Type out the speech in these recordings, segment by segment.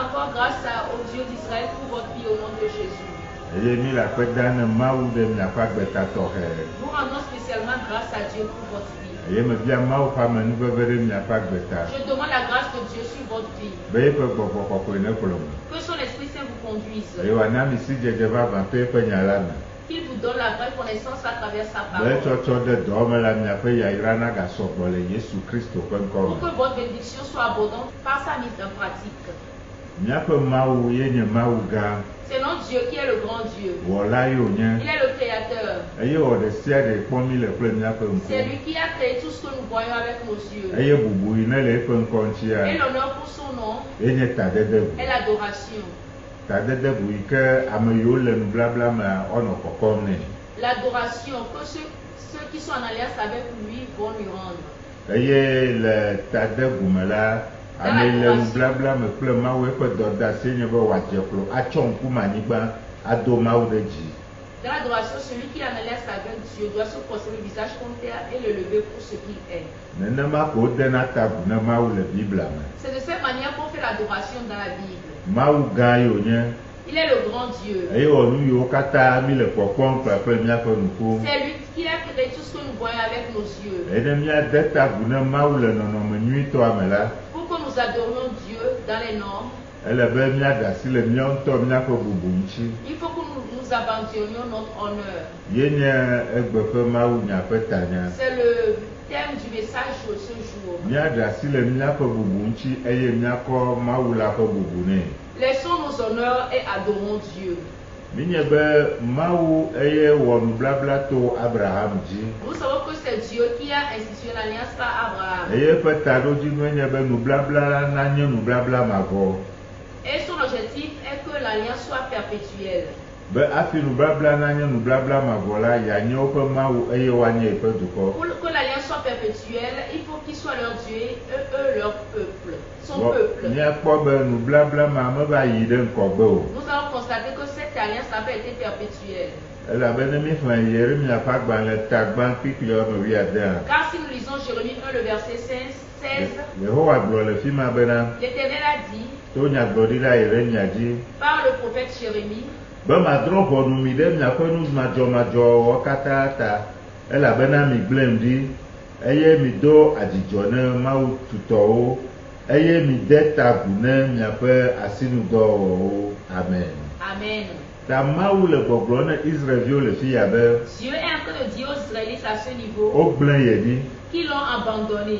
encore grâce au Dieu d'Israël pour votre vie au nom de Jésus. Nous rendons spécialement grâce à Dieu pour votre vie. Je demande la grâce de Dieu sur votre vie. Que son Esprit Saint vous conduise. Qu'il vous donne la vraie connaissance à travers sa parole. Pour que votre bénédiction soit abondante par sa mise en pratique. C'est notre Dieu qui est le grand Dieu. Il est le créateur. C'est lui qui a créé tout ce que nous voyons avec nos yeux. Et l'honneur pour son nom est l'adoration. L'adoration que ceux qui sont en alliance avec lui vont lui rendre. Dans l'adoration, celui qui est en alliance avec Dieu doit se poser le visage contre terre et le lever pour ce qu'il est. C'est de cette manière qu'on fait l'adoration dans la Bible. Il est le grand Dieu. C'est lui qui a créé tout ce que nous voyons avec nos yeux. Pour que nous adorions Dieu dans les normes, il faut que nous abandonnions notre honneur. C'est le thème du message de ce jour. Laissons nos honneurs et adorons Dieu. Nous savons que c'est Dieu qui a institué l'alliance par Abraham. Et son objectif est que l'alliance soit perpétuelle. Pour que l'alliance soit perpétuelle, il faut qu'il soit leur Dieu et eux leur peuple, son peuple. Nous allons constater que cette alliance n'a pas été perpétuelle. Car si nous lisons Jérémie 1, le verset 16, l'Éternel a dit par le prophète Jérémie, Amen. Amen. Dieu est en train de dire aux Israélites à ce niveau qu'ils l'ont abandonné.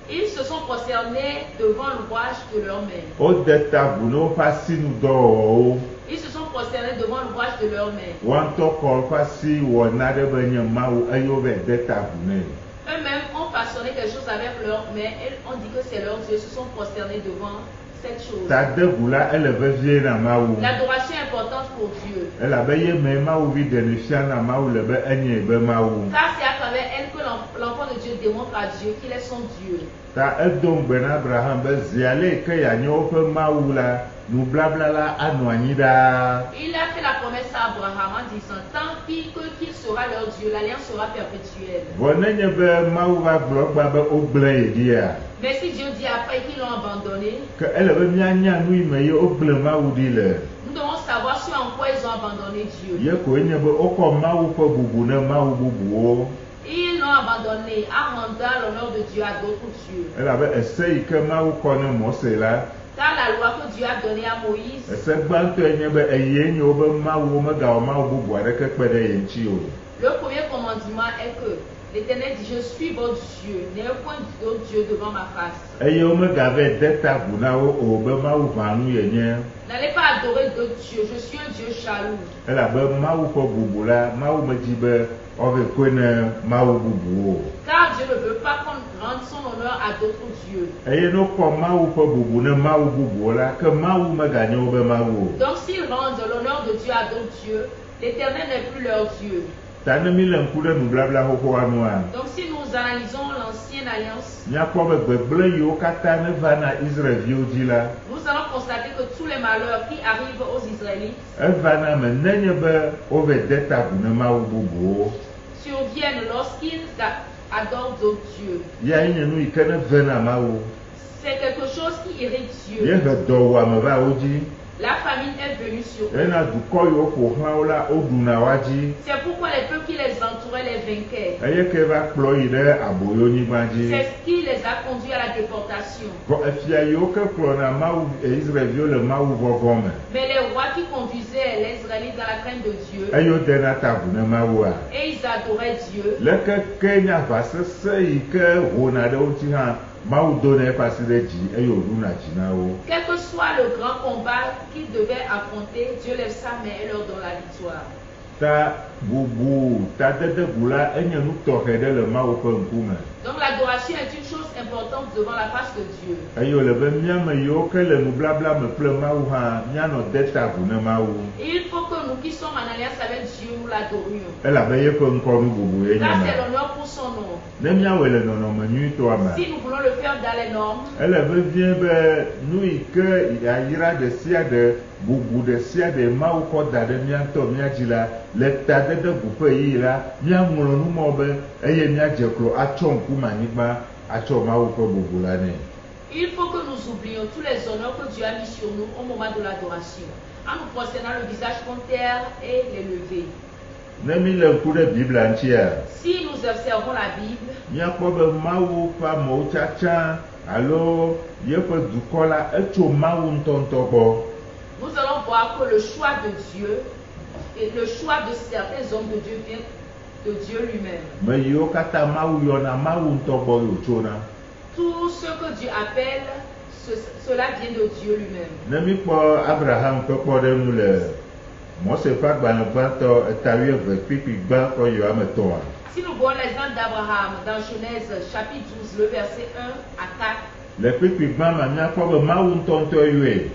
Ils se sont prosternés devant l'ouvrage de leurs mains. Ils se sont prosternés devant l'ouvrage de leurs mains. Eux-mêmes ont façonné quelque chose avec leurs mains et on dit que c'est leur Dieu. Ils se sont prosternés devant cette chose. L'adoration est importante pour Dieu. Car c'est à travers elle que l'enfant de Dieu démontre à Dieu qu'il est son Dieu. Il a fait la promesse à Abraham en disant tant pis qu'il sera leur Dieu, l'alliance sera perpétuelle. Mais si Dieu dit après qu'ils l'ont abandonné, nous devons savoir sur en quoi ils ont abandonné Dieu. Ils l'ont abandonné en rendant l'honneur de Dieu à d'autres dieux. Car la loi que Dieu a donnée à Moïse, le premier commandement est que l'Éternel dit je suis votre Dieu, n'ayez point d'autre Dieu devant ma face. N'allez pas adorer d'autres dieux, je suis un Dieu jaloux. Car Dieu ne veut pas qu'on rende son honneur à d'autres dieux. Donc s'ils rendent l'honneur de Dieu à d'autres dieux, l'Éternel n'est plus leur Dieu. Donc si nous analysons l'ancienne alliance, nous allons constater que tous les malheurs qui arrivent aux Israélites surviennent lorsqu'ils adorent d'autres dieux. Ya nye nu ike ne vena mawu. C'est quelque chose qui irrite Ye Dieu. he dɔwɔame va wo dzi. La famine est venue sur eux. Ena dukɔ yiwo ƒo xlã wo la woɖuna wa dzi. C'est pourquoi les peuples qui les entouraient les vainquaient. Eye ke va kplɔ yi ɖe aboyonyigba dzi. C'est ce qui les a conduits à la déportation. Vɔ efia yiwo ke kplɔna mawu Israelviwo le mawu vɔvɔ me. Mais les rois qui conduisaient les Israélites dans la crainte de Dieu, Eyo dena ta ʋu ne mawua. et ils adoraient Dieu, Leke ke nye aʋasese yi ke hona ɖe wo ŋuti hã mawu dona eƒe asi ɖe dzi eye wòɖuna dzi na wo. quel que soit le grand combat qu'ils devaient affronter, Dieu lève sa main et leur donne la victoire. Ta bubu tadede ʋu la enye nu tɔxɛ ɖe le mawu ƒe ŋkume. Donc l'adoration est une chose importante devant la face de Dieu. Eye wòle be míame yiwo ke le nublabla me kple mawu hã míanɔ de ta ʋu ne mawu. Et il faut que nous qui sommes en alliance avec Dieu, nous l'adorions. Elabe yeƒe ŋkɔ nu bubu ye nye Car c'est ma. l'honneur pour son nom. Ne míawɔe le nɔnɔme nyuitɔa me. Si nous voulons le faire dans les normes, Ele vevie be nu yi ke yayra ɖe sia ɖe bubu ɖe sia ɖe mawu kɔ da ɖe mía ŋutɔ mía dzi la le tadede ʋuƒe yi la míaŋlɔ nu mɔ be eye míadze klo atsɔ ŋkume anyigba atsɔ mawu ƒe bubu la nɛ. il faut que nous oublions tous les honneurs que Dieu a mis sur nous au moment de l'adoration, en nous prosternant le visage contre terre et les lever. Ne mi le ŋku ɖe Biblia ŋutia, Si nous observons la Bible, míakpɔ be mawu ƒe amewo tsatsa alo yeƒe dukɔ la etso mawu ŋutɔŋutɔ gbɔ. nous allons voir que le choix de Dieu et le choix de certains hommes de Dieu vient de Dieu lui-même. Me yiwo katã mawu yɔna mawu ŋutɔ gbɔ yotsona. Tout ce que Dieu appelle, cela vient de Dieu lui-même. Ne mi kpɔ Abraham ƒe kpɔɖeŋu le Mose ƒe agbalẽ gbãtɔ etawi eve kpikpi gbã kɔ yi woame etɔ̃a. Si nous voyons l'exemple d'Abraham dans Genèse chapitre 12, le verset 1 à 4, Le kpikpi gbã ma míakpɔ be mawu ŋutɔŋutɔ yɔe.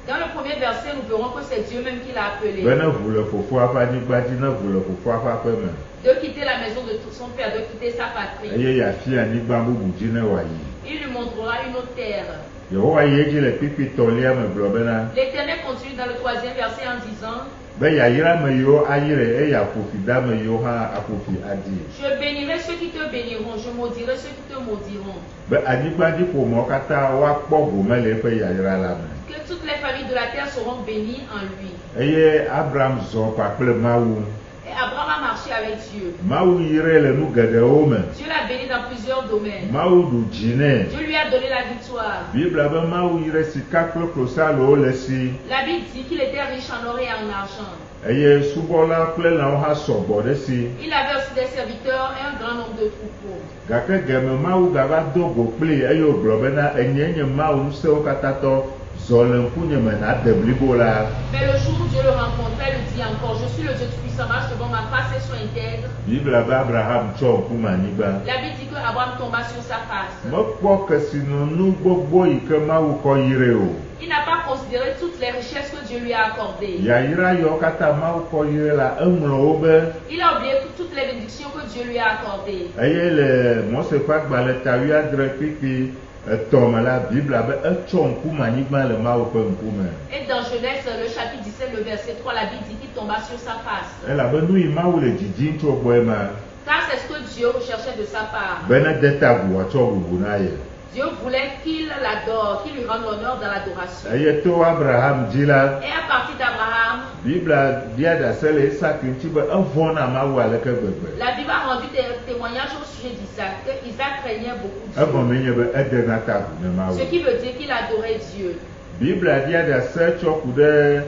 dans le premier verset, nous verrons que c'est Dieu même qui l'a appelé. Be ne ʋu le fofoa ƒe anyigba dzi, ne ʋu le fofoa ƒe aƒe me. De quitter la maison de son père, de quitter sa patrie. Eye yeafia anyigba bubu dzi ne wòayi. Il lui montrera une autre terre. Yehowa yi edzi le kpikpi tɔ̃lia me gblɔ bena L'Éternel continue dans le troisième verset en disant, be yayra ame yiwo ayre eye aƒo fi de ame yiwo hã aƒo fi adi. je bénirai ceux qui te béniront, je maudirai ceux qui te maudiront. Be anyigbadziƒomewo katã woakpɔ gome le eƒe yayra la me. Que toutes les familles de la terre seront bénies en lui. Eye Abraham zɔ kpakple Mawu. Et Abraham a marché avec Dieu. Mawu yire le nu geɖewo me. Dieu l'a béni dans plusieurs domaines. Mawu ɖu dzi nɛ. Dieu lui a donné la victoire. Bibla be Mawu yire sika kple klosalowo le si. La Bible dit qu'il était riche en or et en argent. Eye subɔla kple lãwo hã sɔgbɔ ɖe si. Il avait aussi des serviteurs et un grand nombre de troupeaux. Gake geme Mawu gava do go kpli eye wògblɔ bena enye nye Mawu ŋusẽwo katã tɔ zɔ le ŋkunye me na de blibo la. Mais le jour où Dieu le rencontrait, il dit encore, je suis le Dieu tout-puissant, marche devant ma face et sois intègre. Bibla be Abraham tsɔ ŋkume anyigba. La Bible dit que Abraham tomba sur sa face. Mekpɔ kesinɔnu gbogbo yi ke Mawu kɔ yire o. Il n'a pas considéré toutes les richesses que Dieu lui a accordées. Yayra yiwo katã Mawu kɔ yire la eŋlɔ wo be. Il a oublié toutes les bénédictions que Dieu lui a accordées. Eye le Mose ƒe agbalẽ tawi adre kpikpi etɔ̃ me la Bibla be etsɔ ŋkume anyigba le Mawu ƒe ŋkume. Et dans Genèse, le chapitre 17, le verset 3, la Bible dit qu'il tomba sur sa face. Elabe nu yi Mawu le dzidzim tso gbɔe ma. Car c'est ce que Dieu recherchait de sa part. Be ne de ta ʋu wòatsɔ bubu na ye. Dieu voulait qu'il l'adore, qu'il lui rende l'honneur dans l'adoration. Eye to Abraham dzi la. Et à partir d'Abraham, Bibla bia ɖase le Isaac ŋuti be evɔ̃na Mawu aleke gbegbe. la Bible a rendu témoignage au sujet d'Isaac, que Isaac craignait beaucoup Dieu. Egɔme nye be edena ta ʋu ne Mawu. Ce qui veut dire qu'il adorait Dieu. Bibla bia ɖase tsɔ ku ɖe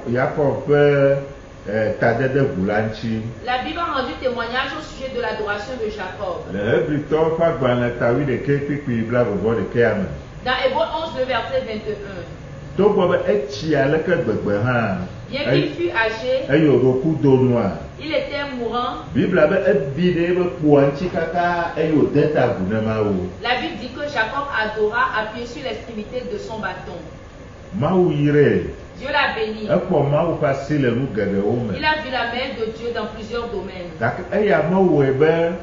Yakob ƒe tadede ʋu la ŋuti. La Bible a rendu témoignage au sujet de l'adoration de Jacob. Le Hebritɔwo ƒe agbalẽ tawi ɖeke kpikpi blaeve-vɔ-ɖekea me. Dans Hébreux 11, le verset 21. Togbɔ be etsi aleke gbegbe hã. Bien qu'il fût âgé, Eye wòɖo kudo nua. il était mourant. Bibla be ebi ɖe eƒe kpoa ŋuti katã eye wòde ta ʋu ne Mawu. La Bible dit que Jacob adora appuyé sur l'extrémité de son bâton. Mawu yire. Dieu l'a béni. Ekpɔ Mawu ƒe asi le nu geɖewo me. Il a vu la main de Dieu dans plusieurs domaines. Gake eya mewɔe be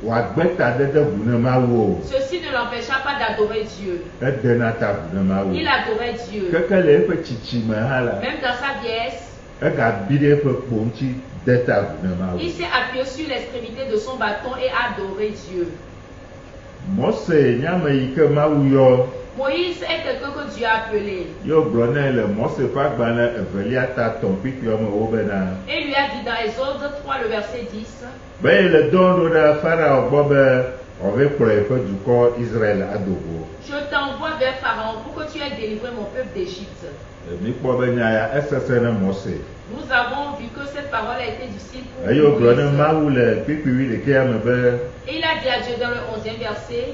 wòagbe tadede ʋu ne Mawu o. Ceci ne l'empêcha pas d'adorer Dieu. Edena ta ʋu ne Mawu. Il adorait Dieu. Keke le eƒe tsitsime hã la. Même dans sa vieillesse, Il s'est appuyé sur l'extrémité de son bâton et a adoré Dieu. Moïse est quelqu'un que Dieu a appelé. Et lui a dit dans Exode 3, le verset 10. Je t'envoie vers Pharaon pour que tu aies délivré mon peuple d'Égypte. Nous avons vu que cette parole a été difficile pour Moïse. Et il a dit à Dieu dans le 11e verset.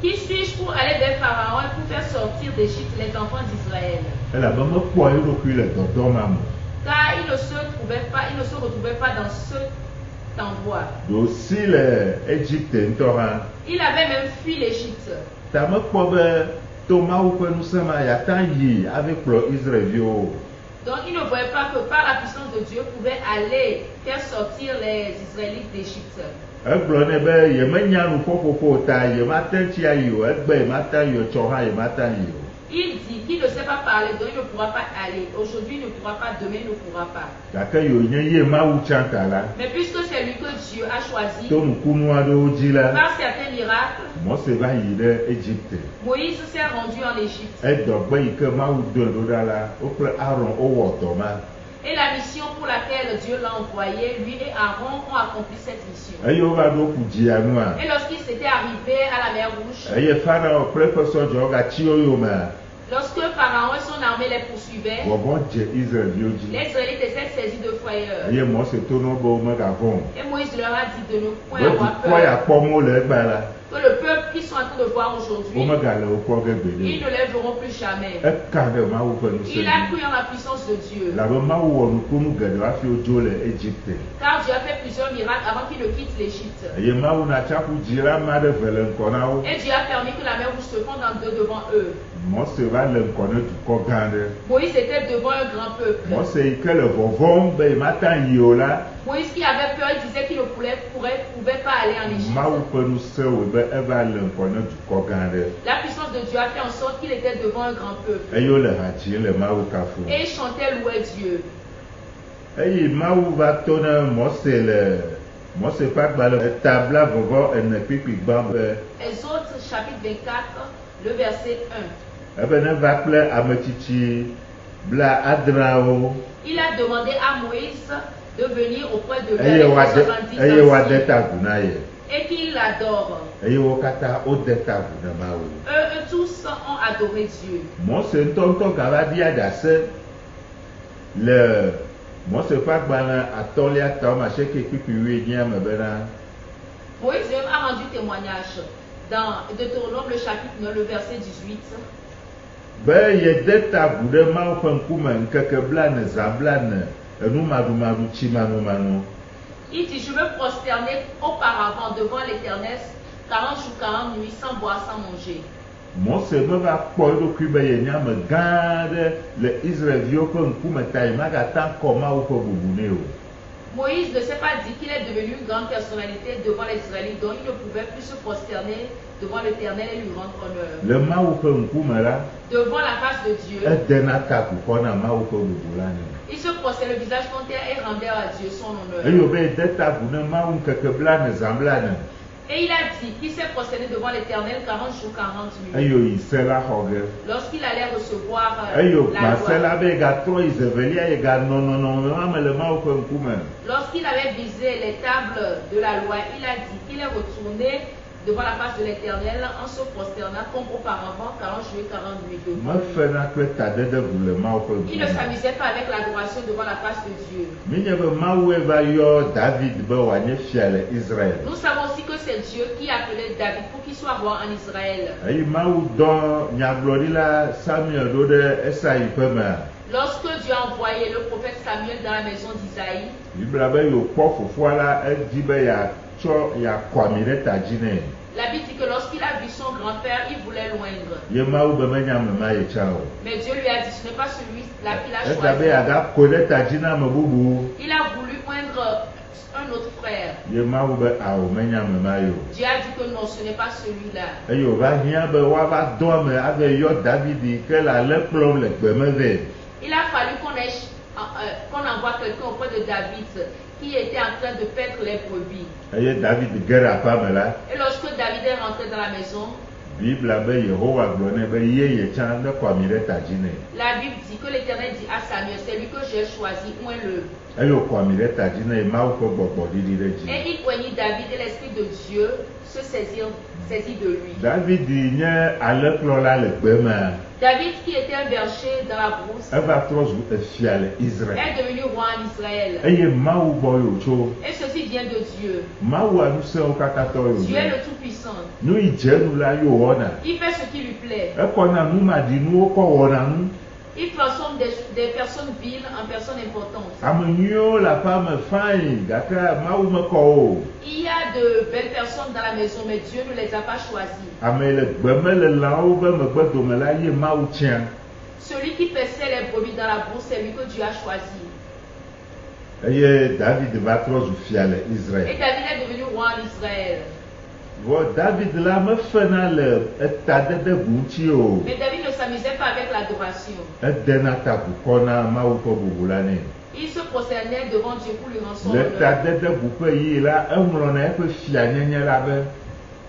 Qui suis-je pour aller vers Pharaon et pour faire sortir d'Égypte les enfants d'Israël? Car il ne se retrouvait pas dans cet endroit. Il avait même fui l'Égypte. Donc il ne voyait pas que par la puissance de Dieu pouvait aller faire sortir les Israélites d'Égypte. Il dit qu'il ne sait pas parler, donc il ne pourra pas aller. Aujourd'hui, il ne pourra pas, demain, il ne pourra pas. Mais puisque c'est lui que Dieu a choisi, par certains miracles, Moïse s'est rendu en Égypte. Et la mission pour laquelle Dieu l'a envoyé, lui et Aaron ont accompli cette mission. Et lorsqu'il s'était arrivé à la mer Rouge, lorsque Pharaon et son armée les poursuivaient, les Israélites étaient saisis de frayeur. Et Moïse leur a dit de ne point avoir peur. Que le peuple qu'ils sont en train de voir aujourd'hui, ils ne les verront plus jamais. Il a cru en la puissance de Dieu. Car Dieu a fait plusieurs miracles avant qu'il ne quitte l'Égypte. Et Dieu a permis que la mer Rouge se fonde en deux devant eux. Moïse était devant un grand peuple. Moïse qui avait peur, il disait qu'il ne pouvait pas aller en Égypte. La puissance de Dieu a fait en sorte qu'il était devant un grand peuple. Et il chantait louer Dieu. Exode chapitre 24, le verset 1. Il a demandé à Moïse de venir auprès de lui et qu'il l'adore. Eux tous ont adoré Dieu. Moïse a rendu témoignage dans Deutéronome le chapitre 9, le verset 18. Il dit, je me prosterner auparavant devant l'Éternel 40 jours, 40 nuits, sans boire, sans manger. Moïse ne s'est pas dit qu'il est devenu une grande personnalité devant les Israélites, donc il ne pouvait plus se prosterner devant l'Éternel et lui rendre honneur. Devant la face de Dieu, il se prosternait le visage contre terre et rendait à Dieu son honneur. Et il a dit qu'il s'est prosterné devant l'Éternel 40 jours, 40 nuits. Lorsqu'il allait recevoir la loi. Lorsqu'il avait visé les tables de la loi, il a dit qu'il est retourné devant la face de l'Éternel en se prosternant comme auparavant 40 jours et 40 nuits devant lui. Il ne s'amusait pas avec l'adoration devant la face de Dieu. Nous savons aussi que c'est Dieu qui a appelé David pour qu'il soit roi en Israël. Lorsque Dieu a envoyé le prophète Samuel dans la maison d'Isaïe, la Bible dit que lorsqu'il a vu son grand-père, il voulait loindre. Mais Dieu lui a dit, ce n'est pas celui-là qu'il a choisi. Il a voulu oindre un un autre frère. Ye mawu be awo menya me ma yo. Dieu a dit que non, ce n'est pas celui-là. Eyo va hia be wa va do ame ave yo David ke la le kplɔm le gbeme ve. Il a fallu qu'on envoie quelqu'un auprès de David qui était en train de paître les brebis. Eye David ge ɖe aƒea me la. Et lorsque David est rentré dans la maison, Bible be Yehowa gblɔ nɛ be ye tsã ne kɔ ami ɖe ta dzi nɛ. la Bible dit que l'Éternel dit à Samuel, c'est lui que j'ai choisi, oins-le. Eyo kɔ ami ɖe ta dzi nɛ Mawu ƒe gbɔgbɔ ɖiɖi ɖe dzi. Et il oignit David et l'Esprit de Dieu se saisit de lui. David nye alẽkplɔla le gbeme. David, qui était un berger dans la brousse, Eva trɔ zu efia le Israel. est devenu roi en Israël. Eye Mawu gbɔ yo tso. Et ceci vient de Dieu. Mawu aɖusẽwo katã tɔ yo. Dieu est le Tout-Puissant. Nu yi dze nu la yo wɔna. Il fait ce qui lui plaît. Ekɔna numaɖinuwo kɔ wɔna nu. Il transforme des personnes viles en personnes importantes. Ame nyuiwo le aƒea me fain gake Mawu mekɔ o. Il y a de belles personnes dans la maison, mais Dieu ne les a pas choisies. Ame le gbeme le lãwo be megbedome la ye Mawu tia. Celui qui paissait les brebis dans la brousse, c'est lui que Dieu a choisi. Eye David va trɔ zu fia le Et Israel. David est devenu roi en Israël. Vɔ David la mefena le etadede ʋu ŋuti o. Mais David ne s'amusait pas avec l'adoration. Edena ta ʋukɔ na Mawu ƒe bubu la nɛ. Il se prosternait devant Dieu pour lui rendre son Le honneur. etadede ʋu ƒe yi la eŋlɔna eƒe fianyenye la be.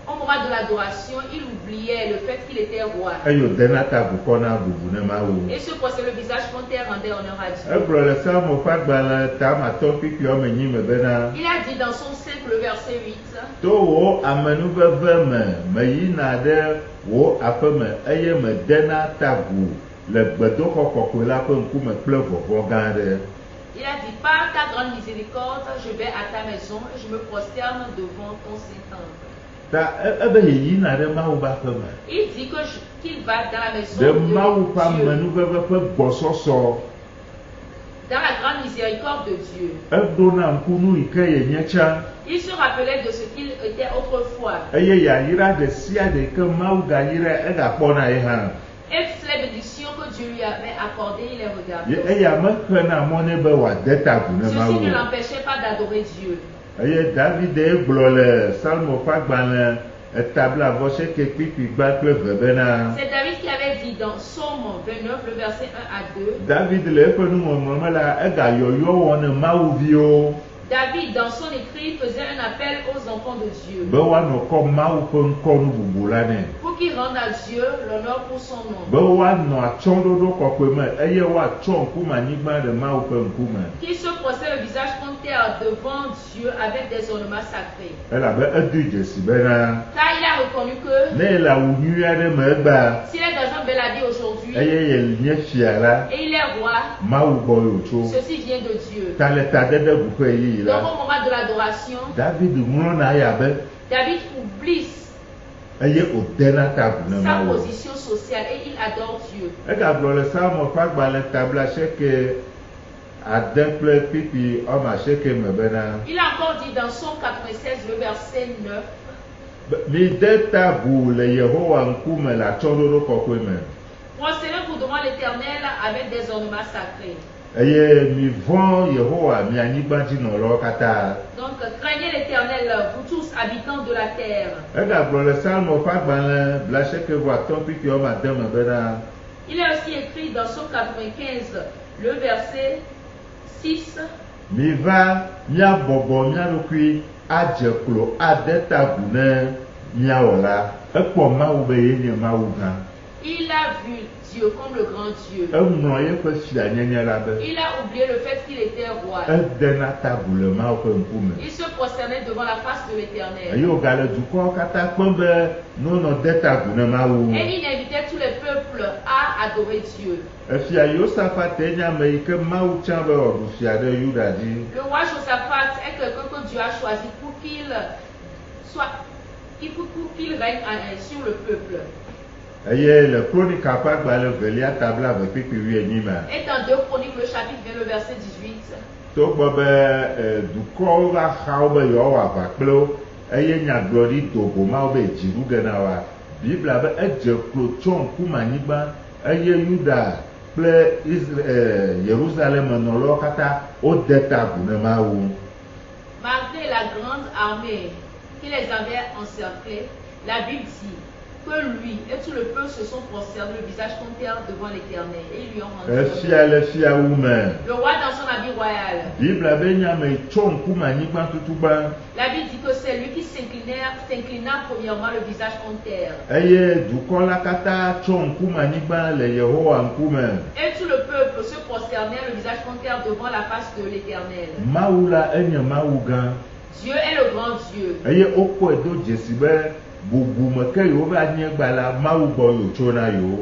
Au moment de l'adoration, il oubliait le fait qu'il était roi. Eyo dena ta ʋukɔ na bubu ne Mawu. Et se prosternait le visage contre terre, rendait honneur à Dieu. Egblɔ le Psalmo ƒe agbalẽ tamatɔ kpikpui wɔme enyi me bena. Il a dit dans son 5, le verset 8, To wo amenuveve me yina ɖe wo aƒe me eye medena ta ʋu le gbedoxɔ kɔkɔe la ƒe ŋkume kple vɔvɔ gã aɖe. il a dit, par ta grande miséricorde, je vais à ta maison et je me prosterne devant ton Saint-Temple. Ta ebe yeyina ɖe Mawu ƒe aƒe me. Il dit qu'il va dans la maison Ɖe de Mawu ƒe Dieu, amenuveve ƒe gbɔsɔsɔ. dans la grande miséricorde de Dieu. Eɖona ŋku nu yi ke yenye tsã. Il se rappelait de ce qu'il était autrefois. Eye yayra ɖe sia ɖe ke Mawu gayra egakpɔna ye hã. Et les bénédictions que Dieu lui avait accordées, il les regardait. Eya mexena mɔ nɛ be wòade ta ʋu ne Ceci Mawu. ne l'empêchait pas d'adorer Dieu. Eye David gblɔ le Psalmo ƒe agbalẽ etabla-vɔ-seke kpikpui gba kple ve bena. C'est David qui avait dit dans Psaume 29, le verset 1 à 2. David le eƒe nuŋɔŋlɔ me la egayɔyɔ wɔ ne Mawuviwo. David, dans son écrit, faisait un appel aux enfants de Dieu Be woanɔ kɔ Mawu ƒe ŋkɔnu bubu la nɛ. pour qu'ils rendent à Dieu l'honneur pour son nom. Be woanɔ atsyɔ̃ɖoɖo kɔkɔe me eye woatsɔ ŋkume anyigba ɖe Mawu ƒe ŋkume. Qu'ils se prosternent le visage contre terre devant Dieu avec des ornements sacrés. Elabe edoe dzesi bena. Car il a reconnu que Ne le awu nyui aɖe me egba. s'il est dans un bel habit aujourd'hui Eye yenye fia la. et il est roi, Mawu gbɔ yo tso. ceci vient de Dieu. Ta le tadede ʋu ƒe yiyi Donc la. au moment de l'adoration, David ŋlɔna ya be. David oublie Eye wòdena ta ʋu ne sa Mawu. position sociale et il adore Dieu. Egagblɔ le Psalmo ƒe agbalẽ tabla-seke ade kple kpikpui wɔme asieke me bena. Il a encore dit dans Psaume 96, le verset 9, Mide ta ʋu le Yehowa ŋkume le atsyɔ̃ɖoɖo kɔkɔe me. prosternez-vous devant l'Éternel avec des ornements sacrés. Eye mivɔ̃ Yehowa mi anyigbadzinɔlawo katã. Donc craignez l'Éternel, vous tous habitants de la terre. Egagblɔ le Psalmo ƒe agbalẽ bla-seke-vɔ-atɔ̃ kpikpui wɔme ade me bena. Il est aussi écrit dans Psaume 95, le verset 6, Miva miabɔbɔ mia ɖokui adze klo ade ta ʋu ne miawɔ la. Ekpɔ Mawu be ye nye Mawu gã. il a vu Dieu comme le grand Dieu. Eŋlɔ yeƒe fianyenye la be. Il a oublié le fait qu'il était roi. Edena ta ʋu le Mawu ƒe ŋkume. Il se prosternait devant la face de l'Éternel. Eye wògale dukɔwo katã kpɔm be nonɔ de ta ʋu ne Mawu. Et il invitait tous les peuples à adorer Dieu. Efia Yosafat nye ame yi ke Mawu tsã be wòaɖu fia ɖe Yuda dzi. Le roi Josaphat est quelqu'un que Dieu a choisi pour qu'il règne sur le peuple. Eye le Kronika ƒe agbalẽ velia tabla-ve kpikpui 8 me. Et dans 2 Chroniques, le chapitre 20, le verset 18, Togbɔ be dukɔwo va xawo be yewoawɔ aʋa kple wo eye nyagblɔɖi dogo mawo be dziɖu ge na woa. Bibla be edze klo tsɔ ŋkume anyigba eye Yuda kple Yerusalem menɔlawo katã wode ta ʋu ne Mawu. Malgré la grande armée qui les avait encerclés, la Bible dit que lui et tout le peuple se sont prosternés le visage contre terre devant l'Éternel et ils lui ont rendu honneur. Le roi dans son habit royal. La Bible dit que c'est lui qui s'inclina premièrement le visage contre terre. Et tout le peuple se prosternait le visage contre terre devant la face de l'Éternel. Dieu est le grand Dieu.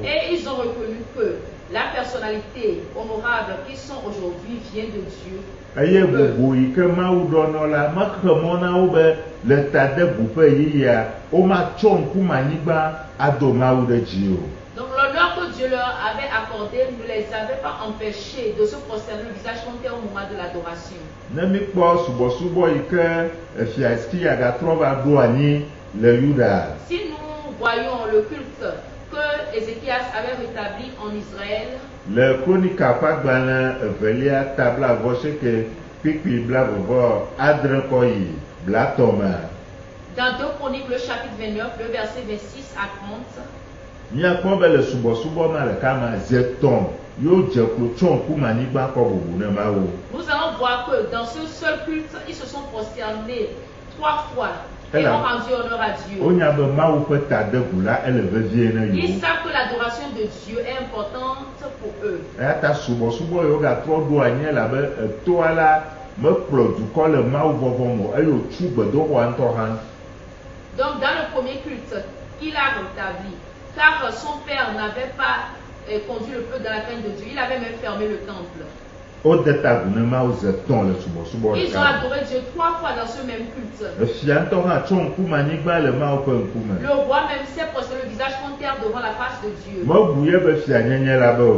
Et ils ont reconnu que la personnalité honorable qu'ils sont aujourd'hui vient de Dieu. Donc l'honneur que Dieu leur avait accordé ne les avait pas empêchés de se prosterner le visage contre terre au moment de l'adoration. Si nous voyons le culte que Ézéchias avait rétabli en Israël, dans 2 Chroniques, le chapitre 29, le verset 26 à 30, nous allons voir que dans ce seul culte, ils se sont prosternés 3 fois. Et ont rendu honneur à Dieu. Ils savent que l'adoration de Dieu est importante pour eux. Donc dans le premier culte qu'il a rétabli, car son père n'avait pas conduit le peuple dans la crainte de Dieu, il avait même fermé le temple. Ils ont adoré Dieu 3 fois dans ce même culte. Le roi même s'est prosterné le visage contre terre devant la face de Dieu.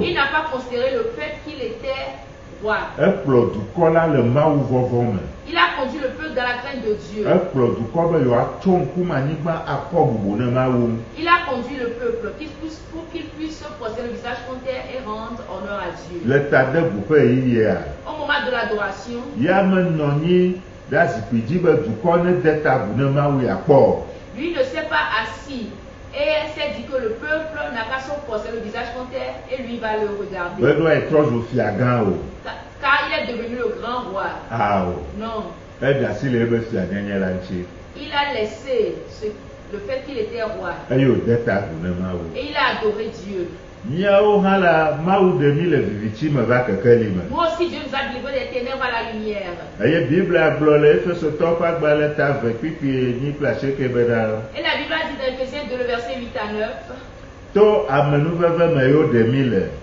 Il n'a pas considéré le fait qu'il était roi. Il a conduit le peuple dans la crainte de Dieu. Il a conduit le peuple pour qu'il puisse se prosterner le visage contre terre et rendre honneur à Dieu. Au moment de l'adoration, lui ne s'est pas assis et s'est dit que le peuple n'a qu'à se prosterner le visage contre terre et lui va le regarder. Car il est devenu le grand roi. Non. Il a laissé le fait qu'il était roi. Et il a adoré Dieu. Nous aussi, Dieu nous a délivrés des ténèbres à la lumière. Et la Bible a dit dans Ephésiens 2, le verset 8 à 9.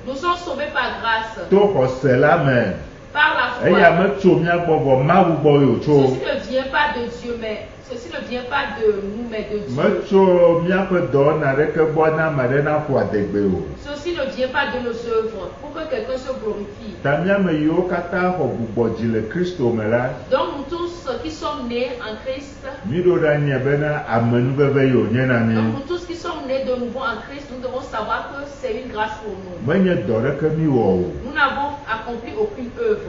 Nous sommes sauvés par grâce. Par la foi. Ceci ne vient pas de Dieu, mais ceci ne vient pas de nous, mais de Dieu. Ceci ne vient pas de nos œuvres pour que quelqu'un se glorifie. Donc nous tous qui sommes nés en Christ, donc nous tous qui sommes nés de nouveau en Christ, nous devons savoir que c'est une grâce pour nous. Nous n'avons accompli aucune œuvre.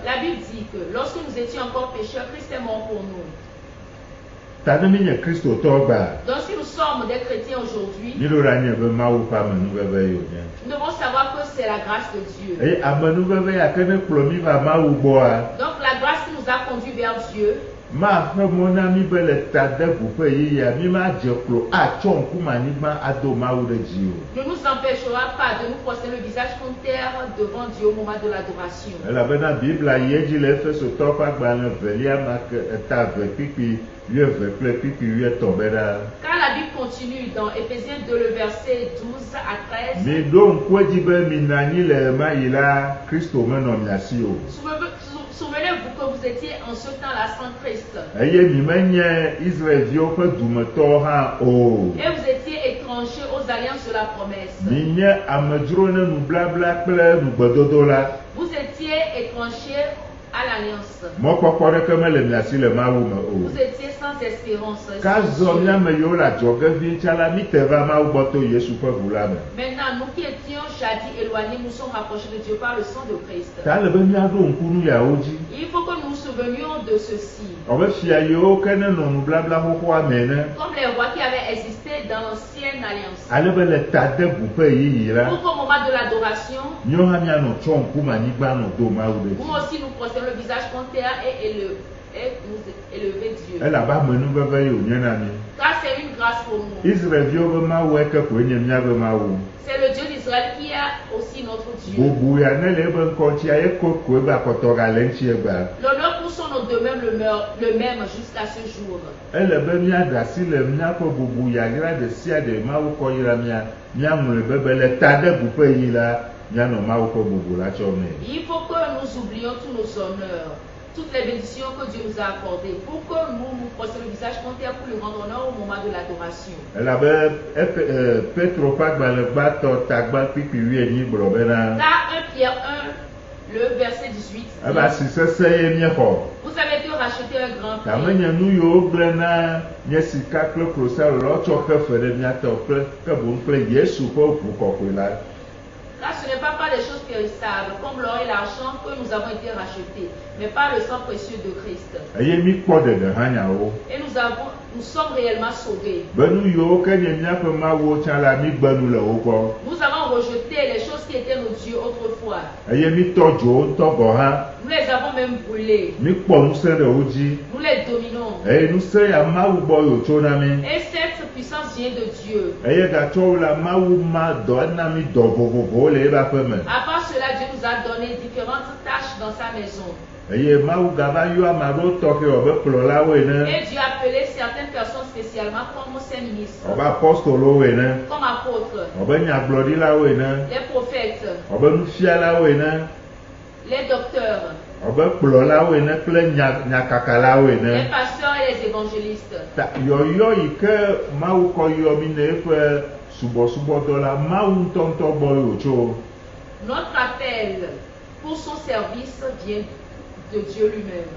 La Bible dit que lorsque nous étions encore pécheurs, Christ est mort pour nous. Donc si nous sommes des chrétiens aujourd'hui, nous devons savoir que c'est la grâce de Dieu. Donc la grâce qui nous a conduits vers Dieu, ne nous empêchera pas de nous prosterner le visage contre terre devant Dieu au moment de l'adoration. Car la Bible continue dans Ephésiens 2, le verset 12 à 13. Souvenez-vous que vous étiez en ce temps-là sans Christ. Et vous étiez étrangers aux alliances de la promesse. Vous étiez étrangers à l'alliance. Vous étiez sans espérance. Maintenant, nous qui étions jadis éloignés, nous sommes rapprochés de Dieu par le sang de Christ. Il faut que nous nous souvenions de ceci. Comme les rois qui avaient existé dans l'ancienne alliance. Pour qu'au moment de l'adoration, nous aussi nous prosternons le visage contre terre et nous élever Dieu. Car c'est une grâce pour nous. C'est le Dieu d'Israël qui est aussi notre Dieu. L'honneur pour son nom demeure le même jusqu'à ce jour. Il faut que nous oublions tous nos honneurs, toutes les bénédictions que Dieu nous a accordées, pour que nous nous prosternons le visage contre terre pour lui rendre honneur au moment de l'adoration. Car 1 Pierre 1, le verset 18 dit, vous avez été racheté un grand prix. Car ce n'est pas par des choses périssables, comme l'or et l'argent, que nous avons été rachetés, mais par le sang précieux de Christ. Et nous sommes réellement sauvés. Nous avons rejeté les choses qui étaient nos dieux autrefois. Nous les avons même brûlés. Nous les dominons. Et cette puissance vient de Dieu. À part cela, Dieu nous a donné différentes tâches dans sa maison. Et Dieu a appelé certaines personnes spécialement comme ses ministres, comme apôtres, les prophètes, les docteurs, les pasteurs et les évangélistes. Notre appel pour son service vient de Dieu lui-même.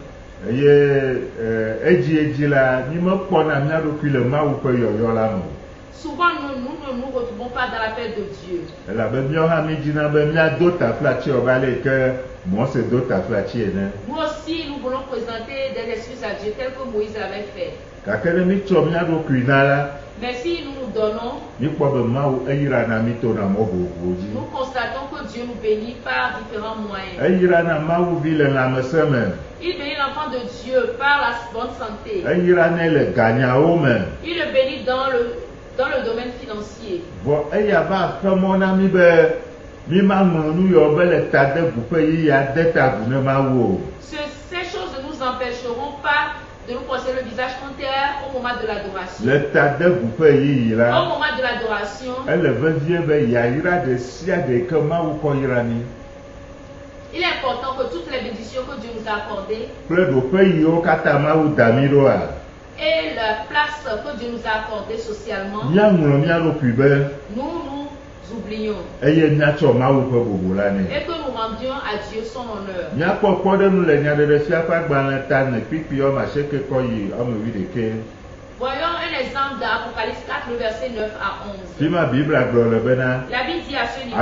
Souvent, nous ne nous retrouvons pas dans l'appel de Dieu. Nous aussi, nous voulons présenter des excuses à Dieu tel que Moïse l'avait fait. Mais si nous nous donnons, nous constatons que Dieu nous bénit par différents moyens. Il bénit l'enfant de Dieu par la bonne santé. Il le bénit dans le domaine financier. Ces choses ne nous empêcheront pas de nous prosterner le visage contre terre au moment de l'adoration. Au moment de l'adoration, il est important que toutes les bénédictions que Dieu nous a accordées et la place que Dieu nous a accordée socialement, nous oublions et que nous rendions à Dieu son honneur. Voyons un exemple d'Apocalypse 4, le verset 9 à 11. La Bible dit à ce niveau,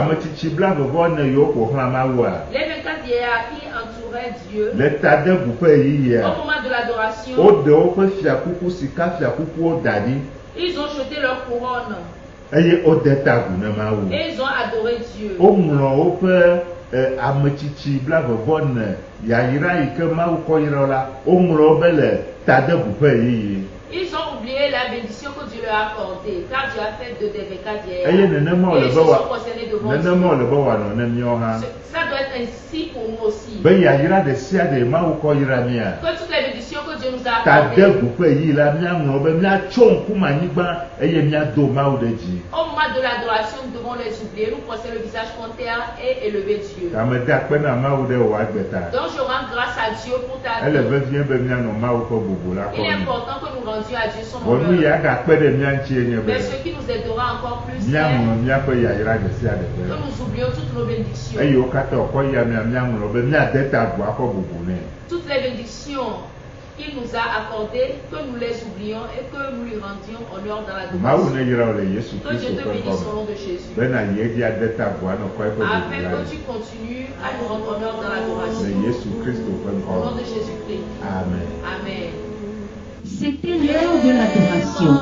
les 24 vieillards qui entouraient Dieu au moment de l'adoration, ils ont jeté leur couronne et ils ont adoré Dieu. Ils ont oublié la bénédiction que Dieu leur a accordée, car Dieu a fait des 24 vieillards. Et ils se sont concernés devant Dieu. Ça doit être ainsi pour nous aussi. Que toutes les bénédictions que Dieu Dieu nous a accordé. Au moment de l'adoration, nous devons les oublier. Nous poser le visage contre terre et élever Dieu. Donc je rends grâce à Dieu pour ta vie. Il est important que nous rendions à Dieu son honneur. Mais ce qui nous aidera encore plus, c'est que nous oublions toutes nos bénédictions. Toutes les bénédictions qu'il nous a accordées, que nous les oublions et que nous lui rendions honneur dans la dévotion. Que Dieu te bénisse au nom de Jésus. Afin que tu continues à nous rendre honneur dans l'adoration. Au nom de Jésus-Christ. Amen. Amen. C'était l'heure de l'adoration.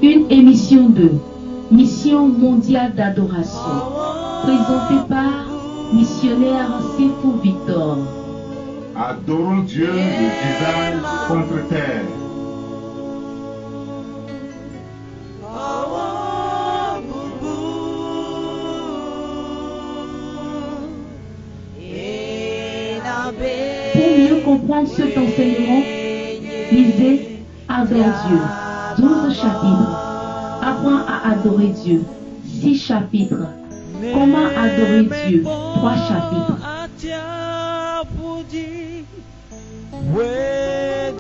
Une émission de Mission mondiale d'adoration. Présentée par Missionnaire Sifou Victor. Adorons Dieu de visage contre terre. Pour mieux comprendre cet enseignement, lisez Adore Dieu, 12 chapitres. Apprends à adorer Dieu, 6 chapitres. Comment adorer Dieu, 3 chapitres. Where